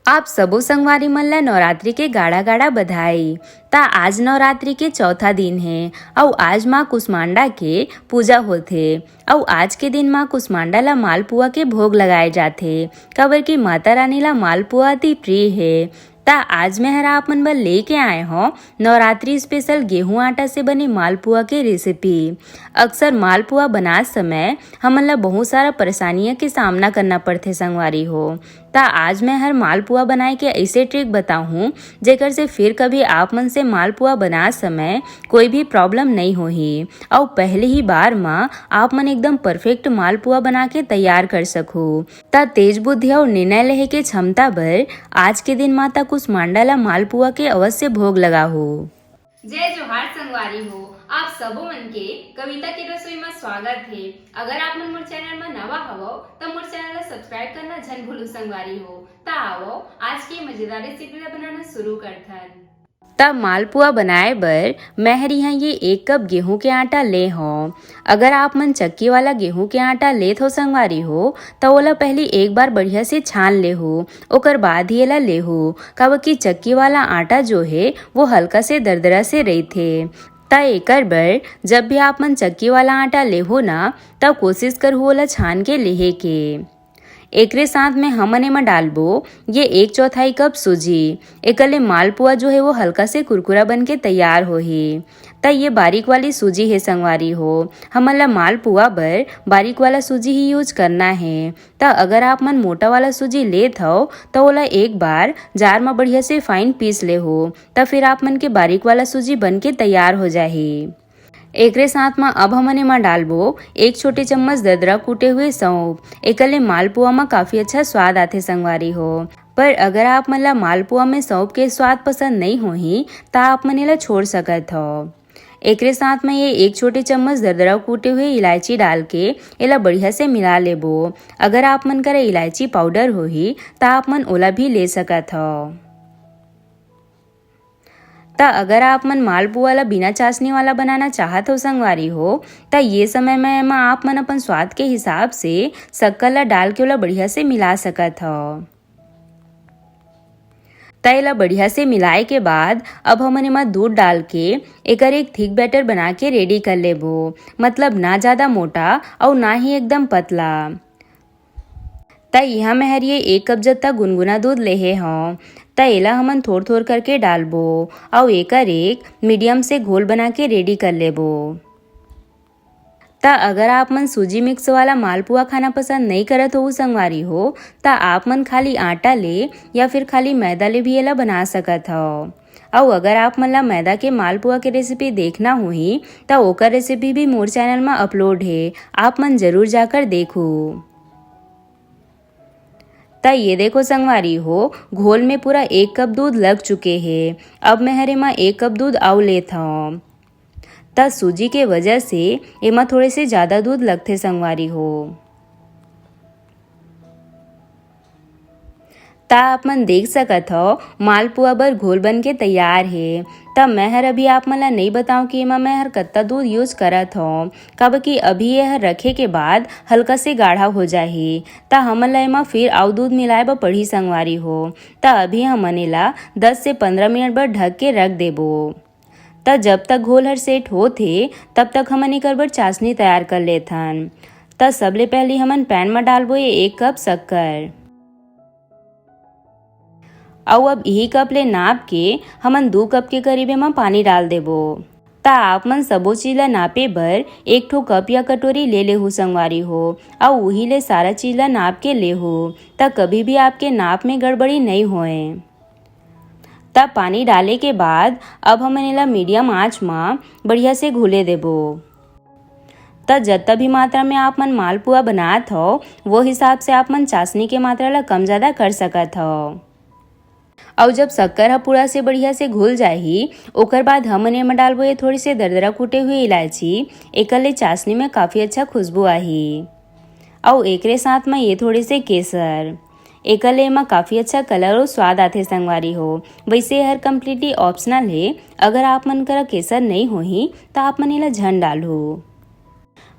आप सबो संगवारी मन ला नवरात्रि के गाड़ा गाड़ा बधाई। ता आज नवरात्रि के चौथा दिन है और आज माँ कुष्मांडा के पूजा होथे और आज के दिन माँ कुष्मांडा ला मालपुआ के भोग लगाए जाथे। काबर की माता रानी ला मालपुआ अति प्रिय है। ता आज मैं हरा आप मन बर लेके आए हो नवरात्रि स्पेशल गेहूं आटा से बने मालपुआ के रेसिपी। अक्सर मालपुआ बनाते समय हमन ला बहुत सारा परेशानियों के सामना करना पड़ते संगवारी हो। ता आज मैं हर मालपुआ बनाए के ऐसे ट्रिक बताऊं जेकर से फिर कभी आप मन से मालपुआ बना समय कोई भी प्रॉब्लम नहीं होही और पहले ही बार में आप मन एकदम परफेक्ट मालपुआ बना के तैयार कर सको। ता तेज बुद्धि और निर्णय लेहे के क्षमता बर आज के दिन माता कुष्मांडा ला मालपुआ के अवश्य भोग लगा हो। जय जोहार संगवारी हो, आप सबो मन के कविता की रसोई में स्वागत है। अगर आप मन मोर चैनल में नवा हवो तो मोर चैनल ला सब्सक्राइब करना झन भूलू संगवारी हो। ता आओ आज की मजेदार रेसिपी ला बनाना शुरू करथन। तब मालपुआ बनाए बर मैं हर यहाँ ये 1 कप गेहूं के आटा ले हो। अगर आप मन चक्की वाला गेहूं के आटा लेत हो संगवारी हो तो ओला पहले एक बार बढ़िया से छान ले हो, ओकर बाद ही एला ले हो। काबर की चक्की वाला आटा जो है वो हल्का से दरदरा से रहीथे। ता एकर बर जब भी आप मन चक्की वाला आटा ले हो ना तब कोशिश कर हो ओला छान के लेहे के। एकरे साथ में हमन एमा डालबो ये 1/4 कप सूजी। एकले मालपुआ जो है वो हल्का से कुरकुरा बन के तैयार होही। त ये बारीक वाली सूजी है संगवारी हो। हमन ला मालपुआ बर बारीक वाला सूजी ही यूज करना है। त अगर आप मन मोटा वाला सूजी लेत हो तो ओला एक बार जार में बढ़िया से फाइन पीस ले हो। त फिर आप मन के बारीक वाला सूजी बन के तैयार हो जाही। एकरे साथ में अब हमन एमा डालबो 1 छोटे चम्मच दरदरा कूटे हुए सौंफ। एकले मालपुआ में काफी अच्छा स्वाद आथे संगवारी हो। पर अगर आप मन ला मालपुआ में सौंफ के स्वाद पसंद नहीं होही ता आप मन एला छोड़ सकत हो। एकरे साथ में ये 1 छोटे चम्मच दरदरा कूटे हुए इलायची डाल के एला बढ़िया से मिला लेबो। अगर आप मन करे इलायची पाउडर होही ता आप मन ओला भी ले सकत हो। ता अगर आप मन मालपुआ ला बिना चाशनी वाला बनाना चाहत हो संगवारी हो ता ये समय में एमा आप मन अपन स्वाद के हिसाब से शक्कर ला डाल के ओला बढ़िया से मिला सकत हो। ता एला बढ़िया से मिलाए के बाद अब हमन एमा दूध डाल के एकर एक थिक बैटर बना के रेडी कर लेबो। मतलब ना ज्यादा मोटा और ना ही एकदम पतला। ता यहाँ मैं हर ये 1 कप जत्ता गुनगुना दूध लेहे हूँ। ता एला हमन थोड़ थोड़ करके डालबो और एकर एक मीडियम से घोल बना के रेडी कर लेबो। ता अगर आप मन सूजी मिक्स वाला मालपुआ खाना पसंद नहीं करत हो संगवारी हो ता आप मन खाली आटा ले या फिर खाली मैदा ले भी एला बना सकत हो। और अगर आप मन ला मैदा के मालपुआ के रेसिपी देखना होही ता ओकर रेसिपी भी मोर चैनल में अपलोड है, आप मन जरूर जाकर देखो। ता ये देखो संगवारी हो घोल में पूरा 1 कप दूध लग चुके हैं। अब मैं हर एमा 1 कप दूध आउ लेता हूँ। ता सूजी के वजह से एमा थोड़े से ज्यादा दूध लगते संगवारी हो। ता आप मन देख सकत हो मालपुआ बर घोल बन के तैयार है। तब मैं हर अभी आप मन ला नहीं बताऊं कि एमा मैं हर कत्ता दूध यूज करत हो। काबर की अभी यह रखे के बाद हल्का से गाढ़ा हो जाही। ता हमन ला एमा फिर आउ दूध मिलाए बर पड़ी संगवारी हो। ता अभी हमन एला 10 से 15 मिनट बर ढक के रख देबो। ता जब तक घोल हर सेट होथे तब तक हमन एकर बर चाशनी तैयार कर लेथन। ता सबले पहले हमन पैन में डालबो ये 1 कप शक्कर और अब यही कप ले नाप के हमन 2 कप के करीब एमा पानी डाल देबो। ता आप मन सबो चीज ला नापे बर 1 ठो कप या कटोरी ले हो संगवारी हो और वही ले सारा चीज ला नाप के ले हो। ता कभी भी आपके नाप में गड़बड़ी नहीं होए। तब पानी डाले के बाद अब हमन एला मीडियम आंच में बढ़िया से घुले देबो। तब जत्ता भी मात्रा में आप मन मालपुआ बनात हो वो हिसाब से आप मन चाशनी के मात्रा ला कम ज्यादा कर सकत हो। और जब शक्कर ह पूरा से बढ़िया से घुल जाही ओकर बाद हमन एमा डालबो ये थोड़ी से दरदरा कूटे हुए इलायची। एकर ले चाशनी में काफी अच्छा खुशबू आही। और एकरे साथ में ये थोड़े से केसर। एकर ले एमा काफी अच्छा कलर और स्वाद आथे संगवारी हो। वैसे हर कम्प्लीटली ऑप्शनल है। अगर आप मन करा केसर नहीं होही तो आप मन एला झन डालो।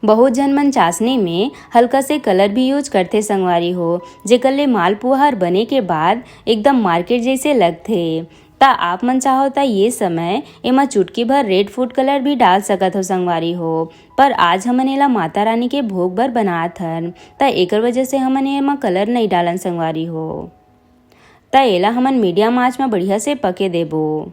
बहुत जन मन चाशनी में हल्का से कलर भी यूज करते संगवारी हो, जेकर ले मालपुआ हर बने के बाद एकदम मार्केट जैसे लगथे। ता आप मन चाहो ता ये समय एमा चुटकी भर रेड फूड कलर भी डाल सकत हो संगवारी हो, पर आज हमन एला माता रानी के भोग बर बनात हन, ता एकर वजह से हमन एमा कलर नहीं डालन संगवारी हो। ता एला हमन मीडियम आंच में बढ़िया से पके देबो।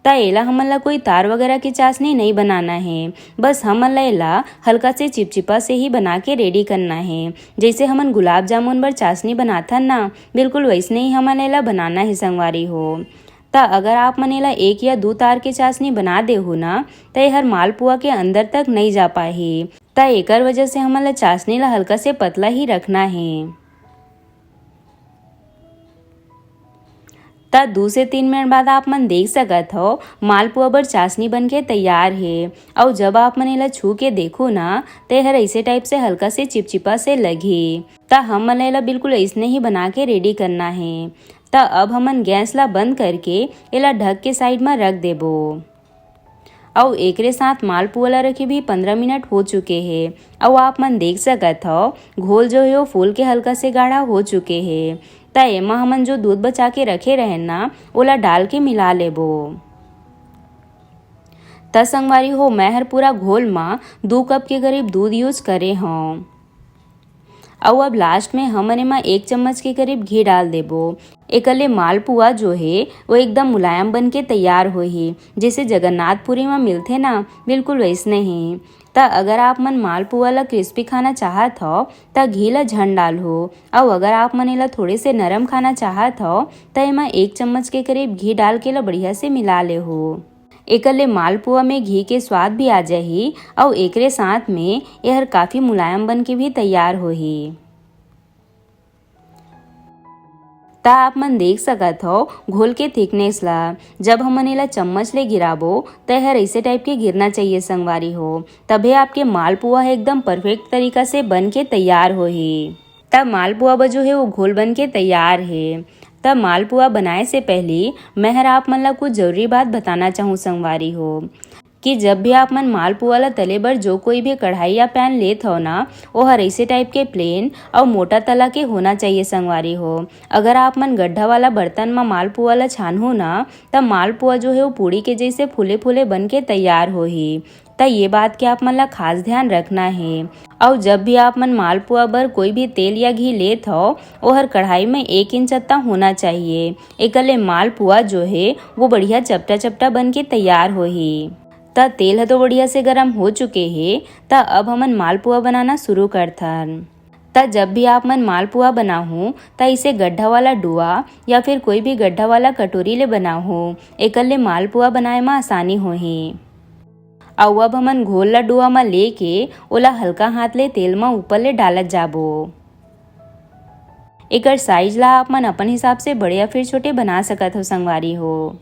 ता एला हमन ला कोई तार वगैरह की चाशनी नहीं बनाना है, बस हमन ला एला हल्का से चिपचिपा से ही बना के रेडी करना है। जैसे हमन गुलाब जामुन बर चाशनी बनाथन ना, बिल्कुल वैसने ही हमन एला बनाना है संगवारी हो। ता अगर आप मन एला 1 या 2 तार के चाशनी बना देहु ना, ता ये हर मालपुआ के अंदर तक नहीं जा पाही। ता एकर वजह से हमन ला चाशनी ला हल्का से पतला ही रखना है। ता 2 से 3 मिनट बाद आप मन देख सकत हो मालपुआ बर चाशनी बन के तैयार है। और जब आप मन एला छू के देखो ना, ते हर ऐसे टाइप से हल्का से चिपचिपा से लगी। ता हम मन एला बिल्कुल ऐसने ही बना के रेडी करना है। ता अब हमन गैस ला बंद करके एला ढक के साइड में रख देबो। और एकरे साथ मालपुआ ला रखे भी 15 मिनट हो चुके हैं। और आप मन देख सकत हो घोल जो है वो फूल के हल्का से गाढ़ा हो चुके हैं। ता एमा हमन जो दूध बचा के रखे रहे ना, ओला डाल के मिला लेबो। ता संगवारी हो मैं हर पूरा घोल में 2 कप के करीब दूध यूज करे हूँ। और अब लास्ट में हमन एमा 1 चम्मच के करीब घी डाल देबो। एकले मालपुआ जो है वो एकदम मुलायम बन के तैयार होही, जैसे जगन्नाथपुरी में मिलते ना, बिल्कुल वैसने ही। ता अगर आप मन मालपुआ ला क्रिस्पी खाना चाहत हो ता घी ला झन डालो। और अगर आप मन एला थोड़े से नरम खाना चाहत हो ता एमा 1 चम्मच के करीब घी डाल के ला बढ़िया से मिला ले हो। एकले मालपुआ में घी के स्वाद भी आ जाही और एकरे साथ में यह काफी मुलायम बन के भी तैयार होही। ता आप मन देख सकत हो घोल के थिकनेस ला। जब हमन एला चम्मच ले गिराबो तो हर ऐसे टाइप के गिरना चाहिए संगवारी हो, तभी आपके मालपुआ एकदम परफेक्ट तरीका से बन के तैयार होही। तब मालपुआ जो है वो घोल बन के तैयार है। तब मालपुआ बनाए से पहले मैं हर आप मन ला कुछ जरूरी बात बताना चाहूँ संगवारी हो, कि जब भी आप मन मालपुआ ला तले बर जो कोई भी कढ़ाई या पैन लेत हो ना, वो हर ऐसे टाइप के प्लेन और मोटा तला के होना चाहिए संगवारी हो। अगर आप मन गड्ढा वाला बर्तन में मालपुआ ला छानहु ना, तब मालपुआ जो है वो पूड़ी के जैसे फूले फूले बन के तैयार होही। ता ये बात के आप मन ला खास ध्यान रखना है। और जब भी आप मन मालपुआ बर कोई भी तेल या घी लेत हो, वो हर कढ़ाई में 1 इंच तक होना चाहिए। एकले मालपुआ जो है वो बढ़िया चपटा चपटा बन के तैयार होही। ता तेल है तो बढ़िया से गरम हो चुके हैं। ता अब हमन मालपुआ बनाना शुरू करथन। ता जब भी आप मन मालपुआ बनाहूँ ता इसे गड्ढा वाला डुआ या फिर कोई भी गड्ढा वाला कटोरी ले बनाहूँ, एकले मालपुआ बनाए में आसानी होही। और अब हमन घोल ला डुआ में लेके ओला हल्का हाथ ले तेल में ऊपर ले डालत जाबो। एकर साइज ला आप मन अपन हिसाब से बड़े या फिर छोटे बना सकत हो संगवारी हो।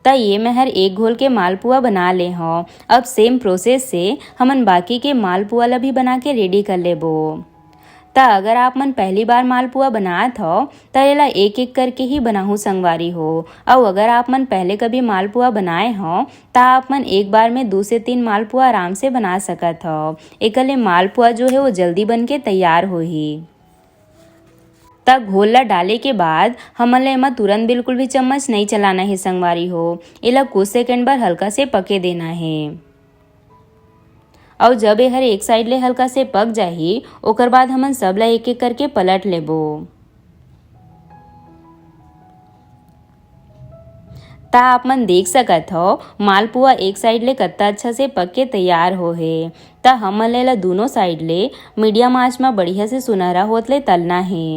ता ये मैं हर एक घोल के मालपुआ बना ले हूँ। अब सेम प्रोसेस से हमन बाकी के मालपुआ ला भी बना के रेडी कर लेबो। ता अगर आप मन पहली बार मालपुआ बनात हो ता एला एक एक करके ही बनाहू संगवारी हो। और अगर आप मन पहले कभी मालपुआ बनाए हो ता आप मन एक बार में 2 से 3 मालपुआ आराम से बना सकत हो। एकले मालपुआ जो है वो जल्दी बन के तैयार होही। ता घोल ला डाले के बाद हमन ला एमा तुरंत बिल्कुल भी चम्मच नहीं चलाना है संगवारी हो। एला कुछ सेकंड बार हल्का से पके देना है। और जब ये हर एक साइड ले हल्का से पक जाही, ओकर बाद हमन सब ला एक एक करके पलट लेबो। ता आप मन देख सकत हो मालपुआ एक साइड ले कत्ता अच्छा से पक के तैयार हो है। ता हमन ला दोनों साइड ले मीडियम आंच में बढ़िया से सुनहरा होत ले तलना है।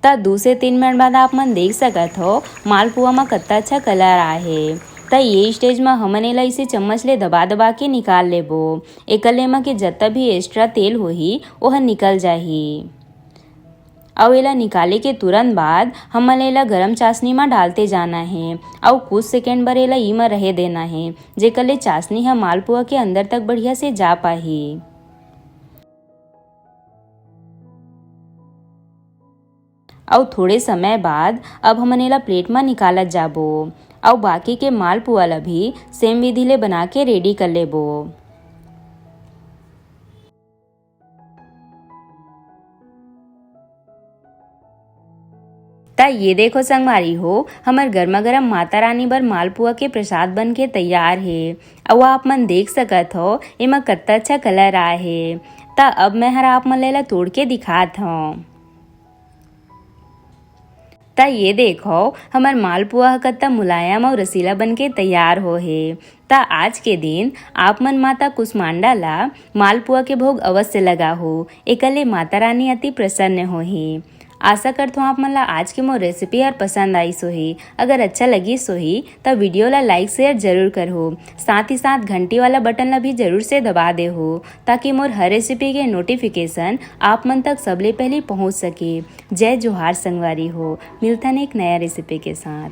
ता 2 से 3 मिनट बाद आप मन देख सकत हो मालपुआ में कत्ता अच्छा कलर आए है। ता ये स्टेज में हमन एला इसे चम्मच ले दबा दबा के निकाल लेबो। एकले में के जत्ता भी एक्स्ट्रा तेल होही वह निकल जाही। और एला निकाले के तुरंत बाद हमन एला गरम चाशनी में डालते जाना है और कुछ सेकेंड बर एला ई में रहे देना है, जेकर ले चाशनी है मालपुआ के अंदर तक बढ़िया से जा पाही। और थोड़े समय बाद अब हमन एला प्लेट में निकालत जाबो और बाकी के मालपुआ ला भी सेम विधि ले बना के रेडी कर लेबो। ता ये देखो संगवारी हो, हमर गर्मा गर्म माता रानी बर मालपुआ के प्रसाद बन के तैयार है। और आप मन देख सकत हो एमा कत्ता अच्छा कलर आए है। ता अब मैं हर आप मन ला तोड़ के दिखात हूँ। ता ये देखो हमर मालपुआ ह कत्ता मुलायम और रसीला बन के तैयार हो है। ता आज के दिन आप मन माता कुष्मांडा ला मालपुआ के भोग अवश्य लगा हो, एकले माता रानी अति प्रसन्न हो ही। आशा करता हूँ आप मन ला आज के मोर रेसिपी हर पसंद आई सोही। अगर अच्छा लगी सोही तो वीडियो ला लाइक शेयर जरूर करहो, साथ ही साथ घंटी वाला बटन ला भी जरूर से दबा दे हो, ताकि मोर हर रेसिपी के नोटिफिकेशन आप मन तक सबले पहले पहुँच सके। जय जोहार संगवारी हो, मिलता एक नया रेसिपी के साथ।